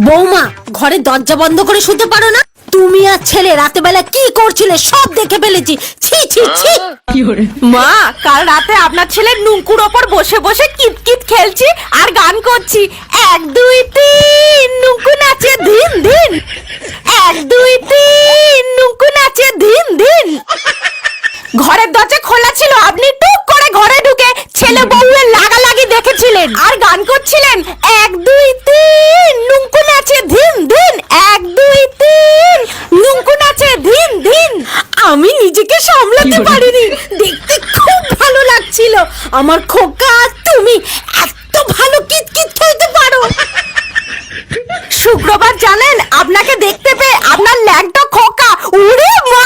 বৌমা, ঘরে দরজা বন্ধ করে শুতে পারো না? তুমি আর ছেলে রাতে বেলা কি করছিলে সব দেখে ফেলেছি। ছি ছি ছি। মা, কাল রাতে আপনার ছেলে নুঙ্কুর ওপর বসে বসে কিতকিত খেলছি আর গান করছি। 1 2 3 নুঙ্কু নাচে ধিন ধিন। 1 2 3 নুঙ্কু নাচে ধিন ধিন। ঘরের দরজা খোলা ছিল, আপনি টুক করে ঘরে ঢুকে ছেলে বউয়ের লাগালাগি দেখেছিলেন আর গান করছিলেন। 1 2 3 নুঙ্কু নাচে ধিন ধিন। 1 2 3 নুঙ্কু নাচে ধিন ধিন। আমি নিজেকে সামলাতে পারিনি। দেখতে খুব ভালো লাগছিল। আমার খোকা, তুমি এত ভালো কিতকিত খেলতে পারো। শুক্রবার জানেন আপনাকে দেখতে পেয়ে আপনার ল্যাংটা খোকা উড়ে মা